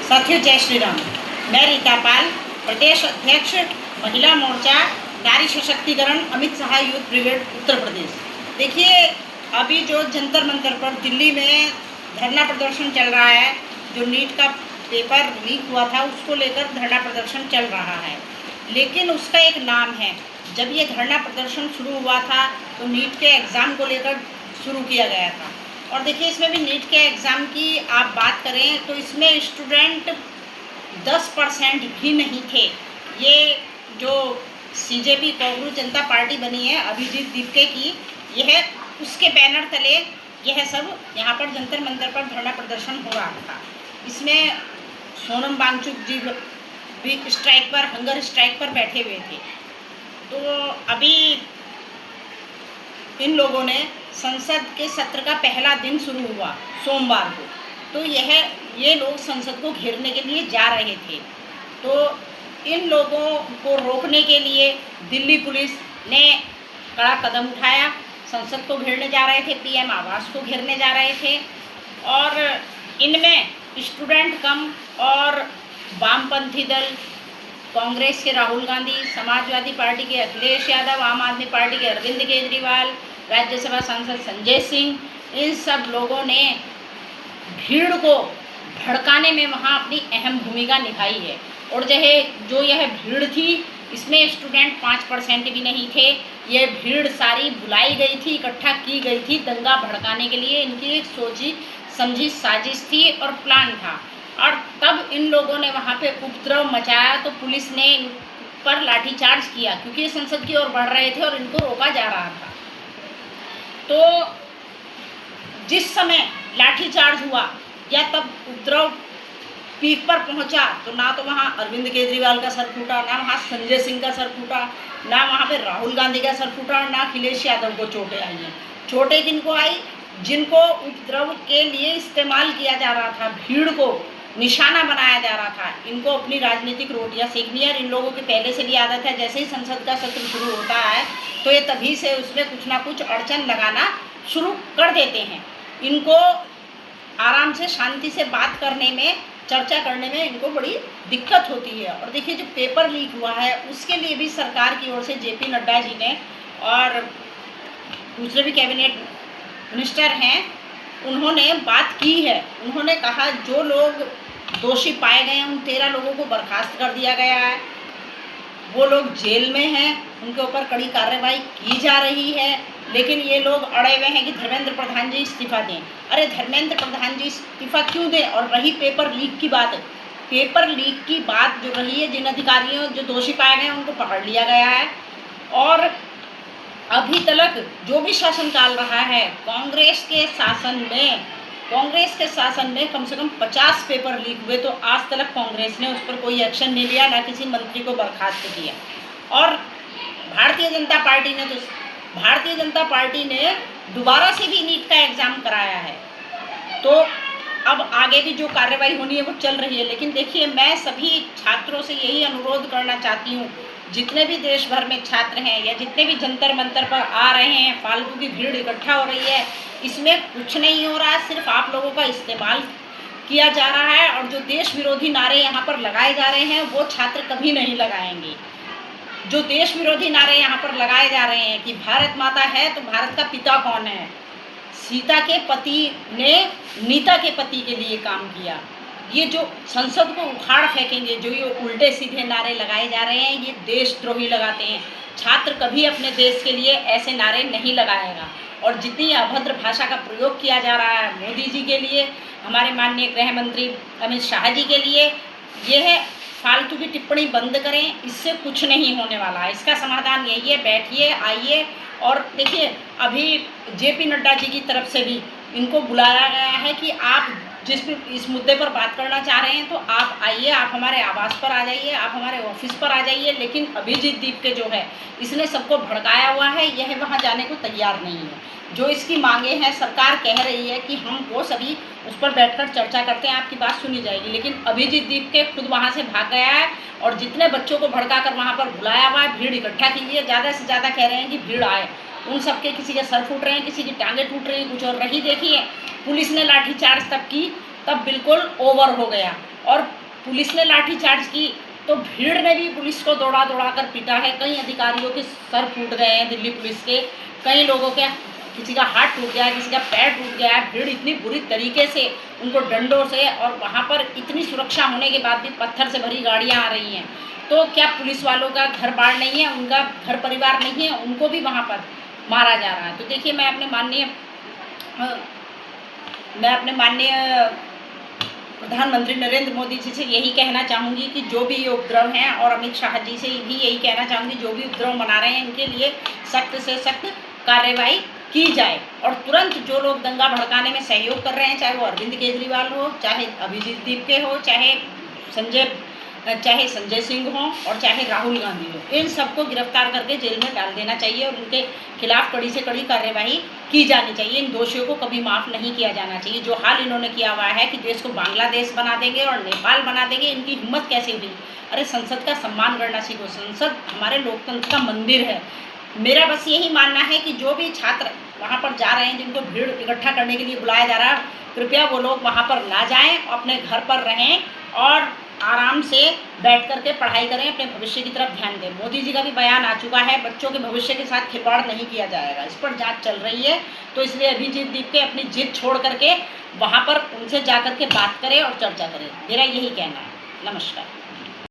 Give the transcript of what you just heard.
साथियों जय श्री राम। मैं रीता पाल, प्रदेश अध्यक्ष महिला मोर्चा नारी सशक्तिकरण अमित शाह यूथ ब्रिगेड उत्तर प्रदेश। देखिए, अभी जो जंतर मंतर पर दिल्ली में धरना प्रदर्शन चल रहा है, जो नीट का पेपर लीक हुआ था उसको लेकर धरना प्रदर्शन चल रहा है, लेकिन उसका एक नाम है। जब ये धरना प्रदर्शन शुरू हुआ था तो नीट के एग्ज़ाम को लेकर शुरू किया गया था। और देखिए, इसमें भी नीट के एग्ज़ाम की आप बात करें तो इसमें स्टूडेंट 10% भी नहीं थे। ये जो CJP कांग्रेस जनता पार्टी बनी है अभिजीत दीपके की, यह उसके बैनर तले यह सब यहाँ पर जंतर मंतर पर धरना प्रदर्शन हो रहा था। इसमें सोनम वांगचुक जी भी स्ट्राइक पर, हंगर स्ट्राइक पर बैठे हुए थे। तो अभी इन लोगों ने संसद के सत्र का पहला दिन शुरू हुआ सोमवार को, तो ये लोग संसद को घेरने के लिए जा रहे थे। तो इन लोगों को रोकने के लिए दिल्ली पुलिस ने कड़ा कदम उठाया। संसद को घेरने जा रहे थे, PM आवास को घेरने जा रहे थे, और इनमें स्टूडेंट कम और वामपंथी दल, कांग्रेस के राहुल गांधी, समाजवादी पार्टी के अखिलेश यादव, आम आदमी पार्टी के अरविंद केजरीवाल, राज्यसभा सांसद संजय सिंह, इन सब लोगों ने भीड़ को भड़काने में वहाँ अपनी अहम भूमिका निभाई है। और जो यह भीड़ थी, इसमें स्टूडेंट 5% भी नहीं थे। यह भीड़ सारी बुलाई गई थी, इकट्ठा की गई थी दंगा भड़काने के लिए। इनकी एक सोची समझी साजिश थी और प्लान था। और तब इन लोगों ने वहाँ पे उपद्रव मचाया तो पुलिस ने इन पर लाठीचार्ज किया, क्योंकि ये संसद की ओर बढ़ रहे थे और इनको रोका जा रहा था। तो जिस समय लाठीचार्ज हुआ या तब उपद्रव पीक पर पहुंचा, तो ना तो वहाँ अरविंद केजरीवाल का सर फूटा, ना वहाँ संजय सिंह का सर फूटा, ना वहाँ पे राहुल गांधी का सर फूटा, ना अखिलेश यादव को चोटें आई हैं। चोटें किनको आई? जिनको उपद्रव के लिए इस्तेमाल किया जा रहा था, भीड़ को निशाना बनाया जा रहा था। इनको अपनी राजनीतिक रोटियां सेकनी है। इन लोगों की पहले से भी आदत है, जैसे ही संसद का सत्र शुरू होता है तो ये तभी से उसमें कुछ ना कुछ अड़चन लगाना शुरू कर देते हैं। इनको आराम से शांति से बात करने में, चर्चा करने में इनको बड़ी दिक्कत होती है। और देखिए, जो पेपर लीक हुआ है उसके लिए भी सरकार की ओर से JP नड्डा जी ने और दूसरे भी कैबिनेट मिनिस्टर हैं, उन्होंने बात की है। उन्होंने कहा जो लोग दोषी पाए गए हैं उन 13 लोगों को बर्खास्त कर दिया गया है। वो लोग जेल में हैं, उनके ऊपर कड़ी कार्रवाई की जा रही है। लेकिन ये लोग अड़े हुए हैं कि धर्मेंद्र प्रधान जी इस्तीफा दें। अरे धर्मेंद्र प्रधान जी इस्तीफा क्यों दें? और रही पेपर लीक की बात, पेपर लीक की बात जो रही है, जिन अधिकारियों जो दोषी पाए गए हैं उनको पकड़ लिया गया है। और अभी तक जो भी शासनकाल रहा है, कांग्रेस के शासन में कम से कम 50 पेपर लीक हुए, तो आज तक कांग्रेस ने उस पर कोई एक्शन नहीं लिया, ना किसी मंत्री को बर्खास्त किया। और भारतीय जनता पार्टी ने दोबारा से भी नीट का एग्ज़ाम कराया है। तो अब आगे भी जो कार्रवाई होनी है वो चल रही है। लेकिन देखिए, मैं सभी छात्रों से यही अनुरोध करना चाहती हूँ, जितने भी देश भर में छात्र हैं या जितने भी जंतर मंतर पर आ रहे हैं, फालतू की भीड़ इकट्ठा हो रही है, इसमें कुछ नहीं हो रहा है। सिर्फ आप लोगों का इस्तेमाल किया जा रहा है। और जो देश विरोधी नारे यहाँ पर लगाए जा रहे हैं वो छात्र कभी नहीं लगाएंगे। जो देश विरोधी नारे यहाँ पर लगाए जा रहे हैं कि भारत माता है तो भारत का पिता कौन है, सीता के पति ने नीता के पति के लिए काम किया, ये जो संसद को उखाड़ फेंकेंगे, जो ये उल्टे सीधे नारे लगाए जा रहे हैं, ये देशद्रोही लगाते हैं। छात्र कभी अपने देश के लिए ऐसे नारे नहीं लगाएगा। और जितनी अभद्र भाषा का प्रयोग किया जा रहा है मोदी जी के लिए, हमारे माननीय गृह मंत्री अमित शाह जी के लिए, यह फालतू की टिप्पणी बंद करें। इससे कुछ नहीं होने वाला है। इसका समाधान यही है, बैठिए, आइए। और देखिए, अभी JP नड्डा जी की तरफ से भी इनको बुलाया गया है कि आप जिस भी इस मुद्दे पर बात करना चाह रहे हैं तो आप आइए, आप हमारे आवास पर आ जाइए, आप हमारे ऑफिस पर आ जाइए। लेकिन अभिजीत दीपके जो है, इसने सबको भड़काया हुआ है, यह वहाँ जाने को तैयार नहीं है। जो इसकी मांगे हैं, सरकार कह रही है कि हम वो सभी उस पर बैठकर चर्चा करते हैं, आपकी बात सुनी जाएगी। लेकिन अभिजीत दीपके खुद वहाँ से भाग गया है और जितने बच्चों को भड़का कर वहाँ पर बुलाया हुआ है, भीड़ इकट्ठा कीजिए, ज़्यादा से ज़्यादा कह रहे हैं कि भीड़ आए। उन सबके किसी के सर फूट रहे हैं, किसी की टांगें टूट रही हैं, कुछ और रही। देखिए, पुलिस ने लाठीचार्ज तब की, तब बिल्कुल ओवर हो गया। और पुलिस ने लाठीचार्ज की तो भीड़ ने भी पुलिस को दौड़ा दौड़ा कर पीटा है। कई अधिकारियों के सर फूट गए हैं दिल्ली पुलिस के, कई लोगों के, किसी का हाथ टूट गया, किसी का पैर टूट गया है। भीड़ इतनी बुरी तरीके से उनको डंडों से, और वहाँ पर इतनी सुरक्षा होने के बाद भी पत्थर से भरी गाड़ियाँ आ रही हैं। तो क्या पुलिस वालों का घर बार नहीं है, उनका घर परिवार नहीं है, उनको भी वहाँ पर मारा जा रहा है। तो देखिए, मैं अपने माननीय प्रधानमंत्री नरेंद्र मोदी जी से यही कहना चाहूँगी कि जो भी ये उपद्रव हैं, और अमित शाह जी से भी यही कहना चाहूँगी, जो भी उपद्रव मना रहे हैं इनके लिए सख्त से सख्त कार्रवाई की जाए। और तुरंत जो लोग दंगा भड़काने में सहयोग कर रहे हैं, चाहे वो अरविंद केजरीवाल हो, चाहे अभिजीत दीपके हो, चाहे संजय सिंह हो, और चाहे राहुल गांधी हो, इन सबको गिरफ्तार करके जेल में डाल देना चाहिए और उनके खिलाफ कड़ी से कड़ी कार्रवाई की जानी चाहिए। इन दोषियों को कभी माफ़ नहीं किया जाना चाहिए। जो हाल इन्होंने किया हुआ है कि देश को बांग्लादेश बना देंगे और नेपाल बना देंगे, इनकी हिम्मत कैसे हुई? अरे संसद का सम्मान करना सीखो। संसद हमारे लोकतंत्र का मंदिर है। मेरा बस यही मानना है कि जो भी छात्र वहाँ पर जा रहे हैं, जिनको भीड़ इकट्ठा करने के लिए बुलाया जा रहा है, कृपया वो लोग वहाँ पर ना जाएं, अपने घर पर रहें और आराम से बैठ करके पढ़ाई करें, अपने भविष्य की तरफ ध्यान दें। मोदी जी का भी बयान आ चुका है, बच्चों के भविष्य के साथ खिलवाड़ नहीं किया जाएगा। इस पर जांच चल रही है। तो इसलिए अभिजीत दीपके अपनी जिद छोड़ करके वहाँ पर उनसे जा करके बात करें और चर्चा करें। मेरा यही कहना है। नमस्कार।